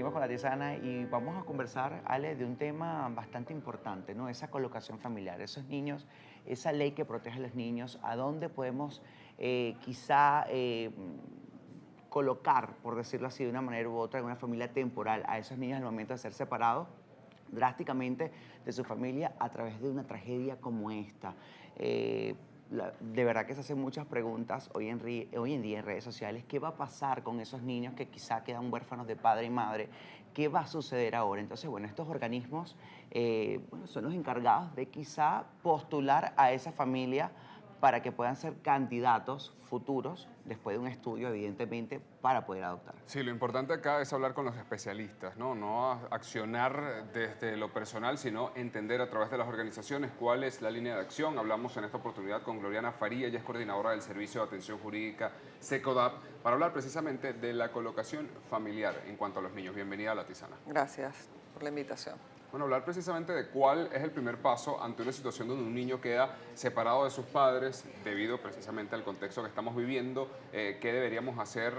seguimos con la tisana y vamos a conversar, Ale, de un tema bastante importante, ¿no? Esa colocación familiar, esos niños, esa ley que protege a los niños, a dónde podemos quizá colocar, por decirlo así, de una manera u otra, en una familia temporal a esos niños al momento de ser separados drásticamente de su familia a través de una tragedia como esta. De verdad que se hacen muchas preguntas hoy en día en redes sociales. ¿Qué va a pasar con esos niños que quizá quedan huérfanos de padre y madre? ¿Qué va a suceder ahora? Entonces, bueno, estos organismos bueno, son los encargados de quizá postular a esa familia para que puedan ser candidatos futuros, después de un estudio, evidentemente, para poder adoptar. Sí, lo importante acá es hablar con los especialistas, ¿no? No accionar desde lo personal, sino entender a través de las organizaciones cuál es la línea de acción. Hablamos en esta oportunidad con Gloriana Faría, ella es coordinadora del Servicio de Atención Jurídica SECODAP, para hablar precisamente de la colocación familiar en cuanto a los niños. Bienvenida a La Tisana. Gracias por la invitación. Bueno, hablar precisamente de cuál es el primer paso ante una situación donde un niño queda separado de sus padres debido precisamente al contexto que estamos viviendo. ¿Qué deberíamos hacer?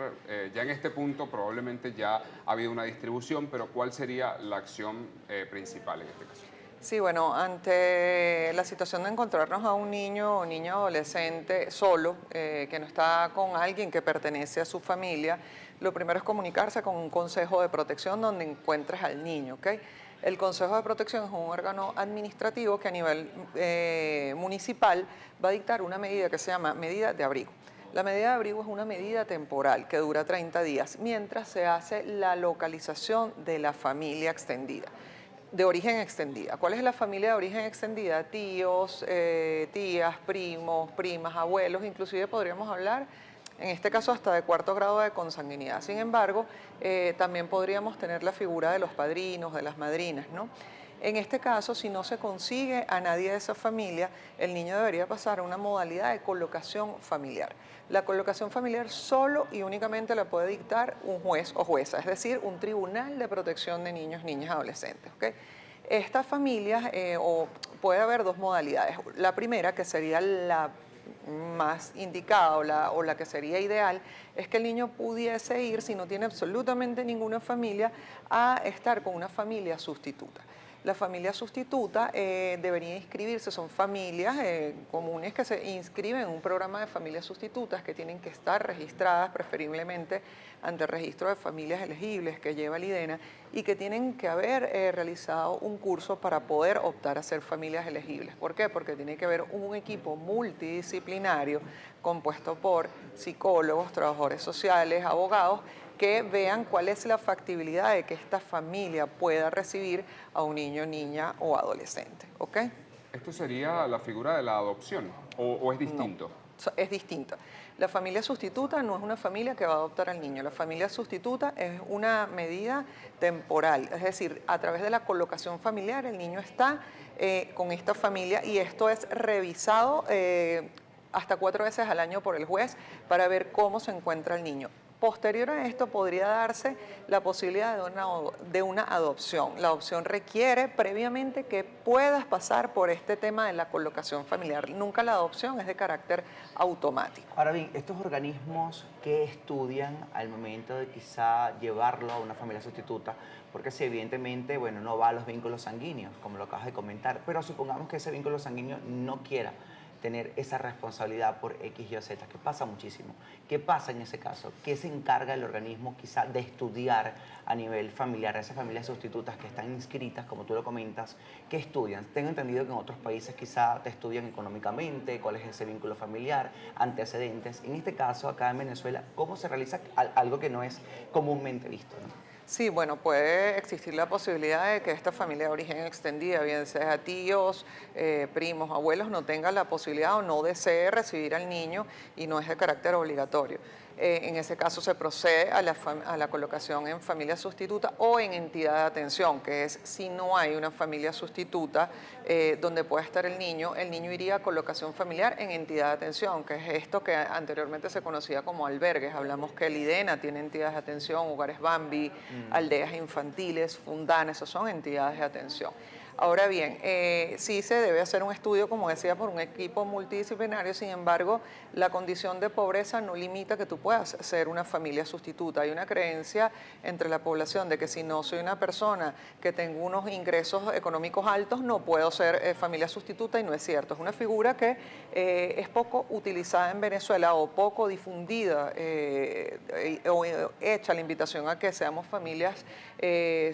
Ya en este punto probablemente ya ha habido una distribución, pero ¿cuál sería la acción principal en este caso? Sí, bueno, ante la situación de encontrarnos a un niño o niña adolescente solo, que no está con alguien que pertenece a su familia, lo primero es comunicarse con un consejo de protección donde encuentres al niño, ¿ok? El Consejo de Protección es un órgano administrativo que a nivel municipal va a dictar una medida que se llama medida de abrigo. La medida de abrigo es una medida temporal que dura 30 días mientras se hace la localización de la familia extendida, de origen extendida. ¿Cuál es la familia de origen extendida? Tíos, tías, primos, primas, abuelos, inclusive podríamos hablar en este caso hasta de cuarto grado de consanguinidad. Sin embargo, también podríamos tener la figura de los padrinos, de las madrinas, ¿no? En este caso, si no se consigue a nadie de esa familia, el niño debería pasar a una modalidad de colocación familiar. La colocación familiar solo y únicamente la puede dictar un juez o jueza, es decir, un tribunal de protección de niños, niñas, adolescentes, ¿ok? Estas familias, o puede haber dos modalidades. La primera, que sería la más indicada o la que sería ideal, es que el niño pudiese ir, si no tiene absolutamente ninguna familia, a estar con una familia sustituta. La familia sustituta debería inscribirse, son familias comunes que se inscriben en un programa de familias sustitutas que tienen que estar registradas preferiblemente ante el registro de familias elegibles que lleva el IDENA y que tienen que haber realizado un curso para poder optar a ser familias elegibles. ¿Por qué? Porque tiene que haber un equipo multidisciplinario compuesto por psicólogos, trabajadores sociales, abogados, que vean cuál es la factibilidad de que esta familia pueda recibir a un niño, niña o adolescente, ¿ok? ¿Esto sería la figura de la adopción o es No, distinto? es distinta. La familia sustituta no es una familia que va a adoptar al niño. La familia sustituta es una medida temporal, es decir, a través de la colocación familiar el niño está con esta familia y esto es revisado hasta 4 veces al año por el juez para ver cómo se encuentra el niño. Posterior a esto podría darse la posibilidad de una adopción. La adopción requiere previamente que puedas pasar por este tema de la colocación familiar. Nunca la adopción es de carácter automático. Ahora bien, estos organismos que estudian al momento de quizá llevarlo a una familia sustituta, porque si evidentemente, bueno, no va a los vínculos sanguíneos, como lo acabas de comentar, pero supongamos que ese vínculo sanguíneo no quiera tener esa responsabilidad por X, Y o Z, que pasa muchísimo. ¿Qué pasa en ese caso? ¿Qué se encarga el organismo quizá de estudiar a nivel familiar a esas familias sustitutas que están inscritas, como tú lo comentas? ¿Qué estudian? Tengo entendido que en otros países quizá te estudian económicamente, cuál es ese vínculo familiar, antecedentes. En este caso, acá en Venezuela, ¿cómo se realiza algo que no es comúnmente visto, ¿no? Sí, bueno, puede existir la posibilidad de que esta familia de origen extendida, bien sea tíos, primos, abuelos, no tenga la posibilidad o no desee recibir al niño y no es de carácter obligatorio. En ese caso se procede a la colocación en familia sustituta o en entidad de atención, que es si no hay una familia sustituta donde pueda estar el niño iría a colocación familiar en entidad de atención, que es esto que anteriormente se conocía como albergues. Hablamos que el IDENA tiene entidades de atención, hogares Bambi, aldeas infantiles, Fundana, esos son entidades de atención. Ahora bien, sí se debe hacer un estudio, como decía, por un equipo multidisciplinario. Sin embargo, la condición de pobreza no limita que tú puedas ser una familia sustituta. Hay una creencia entre la población de que si no soy una persona que tengo unos ingresos económicos altos, no puedo ser familia sustituta, y no es cierto. Es una figura que es poco utilizada en Venezuela o poco difundida o hecha la invitación a que seamos familias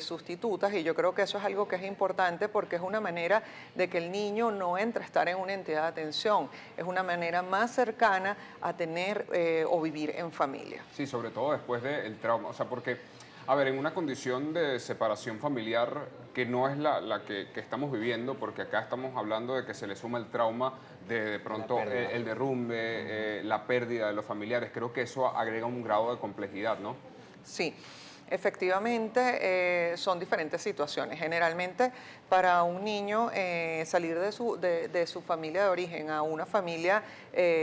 sustitutas, y yo creo que eso es algo que es importante porque es una manera de que el niño no entre a estar en una entidad de atención, es una manera más cercana a tener o vivir en familia. Sí, sobre todo después del trauma, o sea, porque, a ver, en una condición de separación familiar que no es la que estamos viviendo, porque acá estamos hablando de que se le suma el trauma de pronto el derrumbe, la pérdida de los familiares, creo que eso agrega un grado de complejidad, ¿no? Sí. Efectivamente, son diferentes situaciones. Generalmente, para un niño salir de su familia de origen a una familia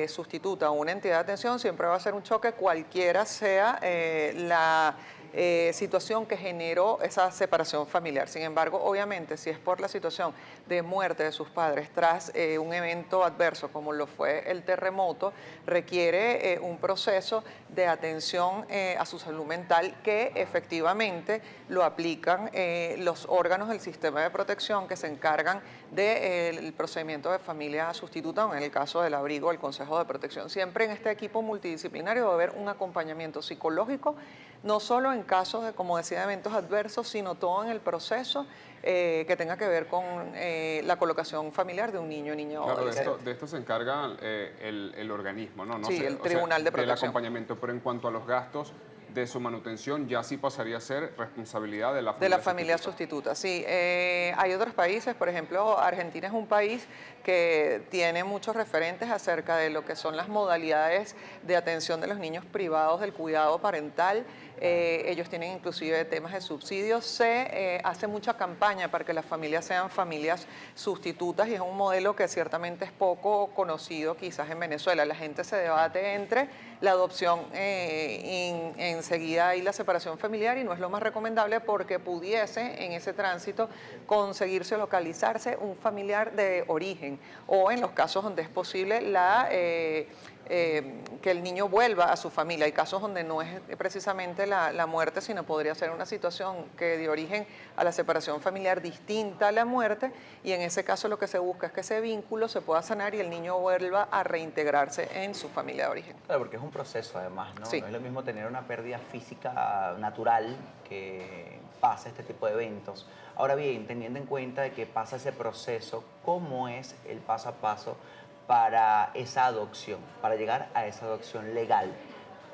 sustituta, a una entidad de atención, siempre va a ser un choque, cualquiera sea la situación que generó esa separación familiar. Sin embargo, obviamente, si es por la situación de muerte de sus padres tras un evento adverso como lo fue el terremoto, requiere un proceso de atención a su salud mental que efectivamente lo aplican los órganos del sistema de protección que se encargan del procedimiento de familia sustituta, o en el caso del abrigo, el Consejo de Protección. Siempre en este equipo multidisciplinario va a haber un acompañamiento psicológico, no solo en casos de, como decía, eventos adversos, sino todo en el proceso que tenga que ver con la colocación familiar de un niño o niña o Claro, adolescente. de esto se encarga el organismo, ¿no? Sí, el Tribunal de Protección. Del acompañamiento, pero en cuanto a los gastos de su manutención, ya sí pasaría a ser responsabilidad de la familia. De la familia sustituta, sí. Hay otros países, por ejemplo, Argentina es un país que tiene muchos referentes acerca de lo que son las modalidades de atención de los niños privados del cuidado parental. Ellos tienen inclusive temas de subsidios. Se hace mucha campaña para que las familias sean familias sustitutas, y es un modelo que ciertamente es poco conocido quizás en Venezuela. La gente se debate entre la adopción enseguida y la separación familiar, y no es lo más recomendable porque pudiese en ese tránsito conseguirse o localizarse un familiar de origen, o en los casos donde es posible que el niño vuelva a su familia. Hay casos donde no es precisamente la muerte, sino podría ser una situación que de origen a la separación familiar distinta a la muerte, y en ese caso lo que se busca es que ese vínculo se pueda sanar y el niño vuelva a reintegrarse en su familia de origen. Claro, porque es un proceso además, ¿no? Sí. No es lo mismo tener una pérdida física natural que pasa este tipo de eventos. Ahora bien, teniendo en cuenta de que pasa ese proceso, ¿cómo es el paso a paso para esa adopción, para llegar a esa adopción legal?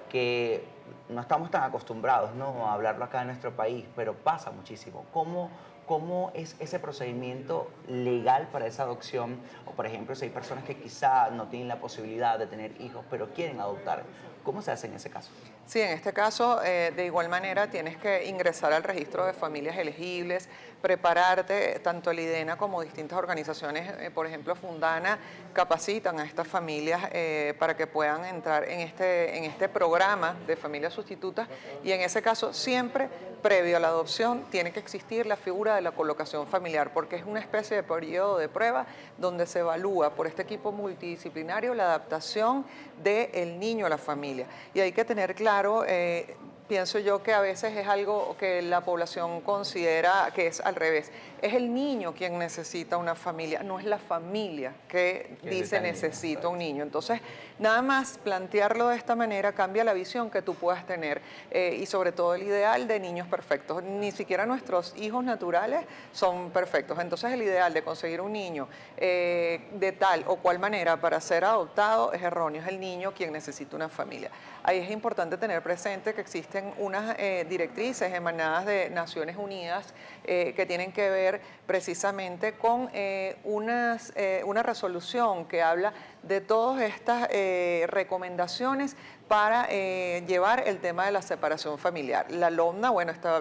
Que no estamos tan acostumbrados, ¿no?, a hablarlo acá en nuestro país, pero pasa muchísimo. ¿Cómo es ese procedimiento legal para esa adopción? O, por ejemplo, si hay personas que quizá no tienen la posibilidad de tener hijos, pero quieren adoptar, ¿cómo se hace en ese caso? Sí, en este caso, de igual manera, tienes que ingresar al registro de familias elegibles, prepararte, tanto el IDENA como distintas organizaciones, por ejemplo, Fundana, capacitan a estas familias para que puedan entrar en este programa de familias sustitutas, y en ese caso, siempre previo a la adopción, tiene que existir la figura de la colocación familiar, porque es una especie de periodo de prueba donde se evalúa por este equipo multidisciplinario la adaptación del niño a la familia. Y hay que tener claro, pienso yo que a veces es algo que la población considera que es al revés. Es el niño quien necesita una familia, no es la familia que dice necesito un niño. Entonces, nada más plantearlo de esta manera cambia la visión que tú puedas tener y sobre todo el ideal de niños perfectos. Ni siquiera nuestros hijos naturales son perfectos. Entonces, el ideal de conseguir un niño de tal o cual manera para ser adoptado es erróneo. Es el niño quien necesita una familia. Ahí es importante tener presente que existen unas directrices emanadas de Naciones Unidas que tienen que ver precisamente con una resolución que habla de todas estas recomendaciones para llevar el tema de la separación familiar. La LOMNA, bueno, la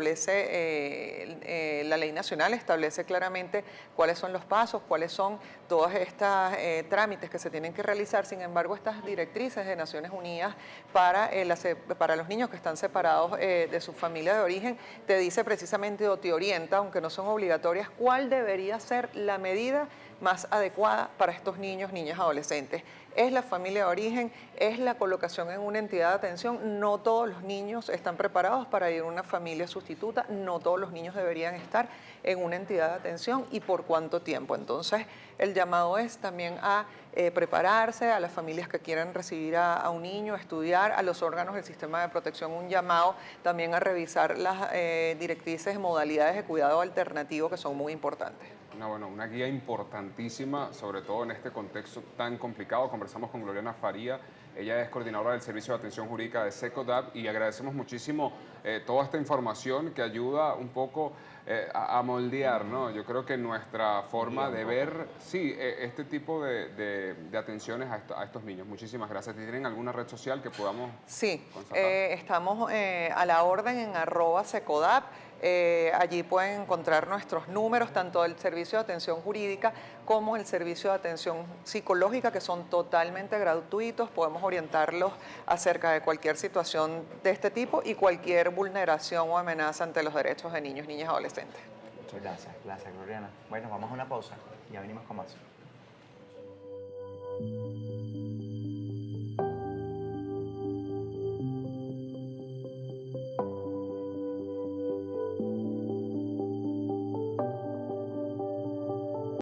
ley nacional establece claramente cuáles son los pasos, cuáles son todos estos trámites que se tienen que realizar. Sin embargo, estas directrices de Naciones Unidas para los niños que están separados de su familia de origen, te dice precisamente o te orienta, aunque no son obligatorias, cuál debería ser la medida más adecuada para estos niños, niñas, adolescentes. Es la familia de origen, es la colocación en una entidad de atención. No todos los niños están preparados para ir a una familia sustituta, no todos los niños deberían estar en una entidad de atención y por cuánto tiempo. Entonces, el llamado es también a prepararse, a las familias que quieran recibir a un niño, a estudiar, a los órganos del sistema de protección, un llamado también a revisar las directrices, modalidades de cuidado alternativo que son muy importantes. Una guía importantísima, sobre todo en este contexto tan complicado. Conversamos con Gloriana Faría, ella es coordinadora del Servicio de Atención Jurídica de SECODAP y agradecemos muchísimo toda esta información que ayuda un poco a moldear, ¿no? Yo creo que nuestra forma de ver, sí, este tipo de atenciones a estos niños. Muchísimas gracias. ¿Tienen alguna red social que podamos constatar? Estamos a la orden en @SECODAP. Allí pueden encontrar nuestros números, tanto del servicio de atención jurídica como el servicio de atención psicológica, que son totalmente gratuitos. Podemos orientarlos acerca de cualquier situación de este tipo y cualquier vulneración o amenaza ante los derechos de niños, niñas y adolescentes. Muchas gracias, Gloriana. Bueno, vamos a una pausa, ya venimos con más.